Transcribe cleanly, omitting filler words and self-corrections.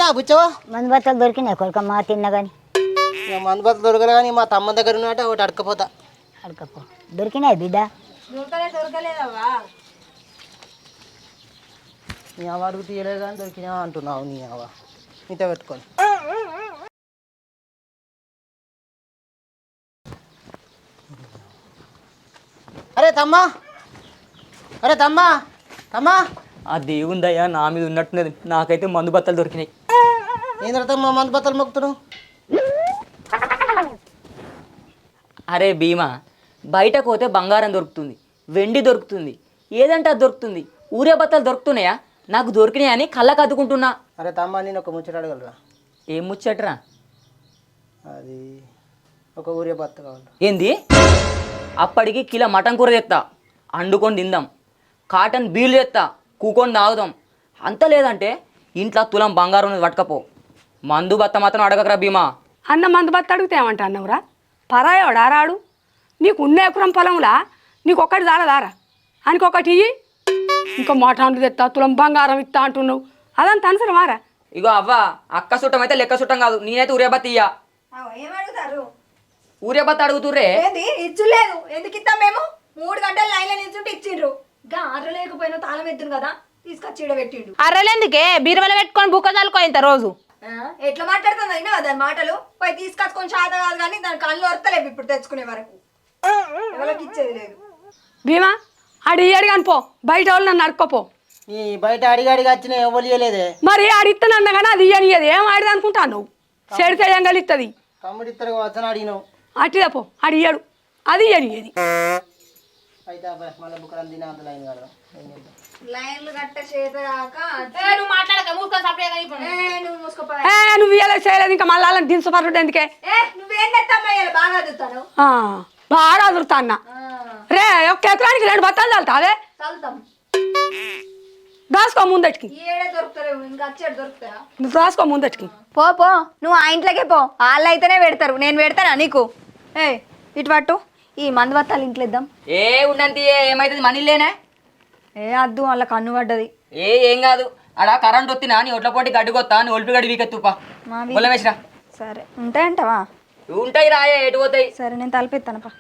దొరికినా బుచ్చవా? మందు బత్తలు దొరికినాయి కొడుకమ్మ తిన్నా కానీ. మందు బత్తలు దొరకలే కానీ మా తమ్మ దగ్గర ఉన్నట్టు ఒకటి అడకపోతా. అడకపో దొరికినాయి బిడ్డ. దొరకలేదవ్వా. నీ అవ అడుగు తీయలేదు కానీ దొరికినా అంటున్నావు. నీ అవ ఇంత పెట్టుకొని అరే తమ్మా, అరే తమ్మా, తమ్మా. ఆ దేవుందయ్యా నా మీద ఉన్నట్టున్నది. నాకైతే మందు బత్తలు దొరికినాయి. ఏం తమ్మా మందు బత్తలు మొక్కుతున్నావు? అరే భీమా, బయటకు పోతే బంగారం దొరుకుతుంది, వెండి దొరుకుతుంది, ఏదంటే అది దొరుకుతుంది. ఊరే బత్తలు దొరుకుతున్నాయా? నాకు దొరికినాయి అని కళ్ళకు అద్దుకుంటున్నా. అరే తమ్మా, నేను ఒక ముచ్చట అడగలరా? ఏం ముచ్చట్రా? అది ఒక ఊరే బత్త కావాలి. ఏంది? అప్పటికి కిలో మటన్ కూర తెస్తా, అండుకొని తిందాం. కాటన్ బీలు తెస్తా, కూకొని తాగుదాం. అంత లేదంటే ఇంట్లో తులం బంగారం ఉన్నది పట్టుకపో. మందు బత్త మాత్రం అడగకరా భీమా. అన్న మందు బత్త అడిగితే ఏమంటా అన్నవురా? పరాయోడా రాడు? నీకు ఉన్న ఎకరం పొలంలా నీకు ఒక్కటి దారదారా ఆయనకి ఒకటి ఇయ్యి. ఇంకా మటన్లు తెస్తా తులం బంగారం ఇస్తా అంటున్నావు, అదంతా అనసరమారా? ఇగో అవ్వ, అక్క చుట్టం అయితే లెక్క చుట్టం కాదు. నేనైతే ఊరే బత్త ఇయ్యా. ఏమడుగుతారు? ఊరే బత్త అడుగుతుర్రే. ఏంది ఇచ్చులేదు? ఎందుకు ఇస్తాం మేము? 3 గంటలు లైన్లో నిల్చుంటే ఇచ్చిండ్రు. ఇంకా ఆర్ర లేకపోయినా తాళం ఎత్తును కదా, తీసుకొచ్చి ఈడ పెట్టిండు. అర్రలేందుకే బీరువలో పెట్టుకొని బుక్క చల్లుకోయింత రోజు. ఎట్లా మాట్లాడుతుంది అయినా దాని మాటలు? పోయి తీసుకొచ్చుకొని శాత కాదు కానీ దాని కళ్ళు వరతలేవు ఇప్పుడు తెచ్చుకునే వరకు. ఎవరికి ఇచ్చేది లేదు. భీమా ఆడు ఇయ్యాడు కానీ పో, బయట వాళ్ళు నన్ను అడుక్కోపో. ఈ బయట అడిగి అడిగి వచ్చిన ఎవరు ఇయ్యలేదే. మరి ఆడిస్తానన్నా కానీ అది ఇయ్యనియదు. ఏం ఆడిది అనుకుంటాను నువ్వు? చెడితే ఏం కలుస్తుంది? తమ్ముడు ఇద్దరు వచ్చని అడిగినావు. అట్టిదా పో, ఆడు ఇయ్యాడు, అది ఇయ్యనియది. అయితే మళ్ళీ బుక్కడం తినే అంత లైన్ కడదాం. లైన్లు కట్ట చేత కాక నువ్వు మాట్లాడక నువ్వు మూసుకోపో. నువ్వు ఇయ్యలేదు చేయలేదు, ఇంకా మళ్ళీ వాళ్ళని దించపరుడు ఎందుకే? నువ్వేం తెస్తామా బాగా అదుతాను. బాగా అదురుతా అన్న రే. ఒక్క ఎకరానికి 2 బత్తాలు చల్లుతావే? చల్లుతాం. దాసుకో ముందటికి. ఏడే దొరుకుతారు, ఇంకా వచ్చేడు దొరుకుతాయా? నువ్వు రాసుకో ముందటికి. పో పో, నువ్వు ఆ ఇంట్లోకే పో. వాళ్ళు అయితేనే పెడతారు, నేను పెడతానా నీకు? ఏ ఇటు పట్టు, ఈ మందు బత్తాలు ఇంట్లో ఇద్దాం. ఏ ఉండంతి ఏమైతుంది మనీలేనే? ఏ అద్దు వాళ్ళ కన్ను పడ్డది. ఏం కాదు. అలా కరెంట్ వచ్చినా నీ ఒట్ల పోటీ గడ్డి కొత్తా, నీ ఒలిపి గడ్డి వీకెత్తుపా. వేసిరా. సరే ఉంటాయంటవా? ఉంటాయి రాయే, ఎటు పోతాయి. సరే నేను తలపెత్తానపా.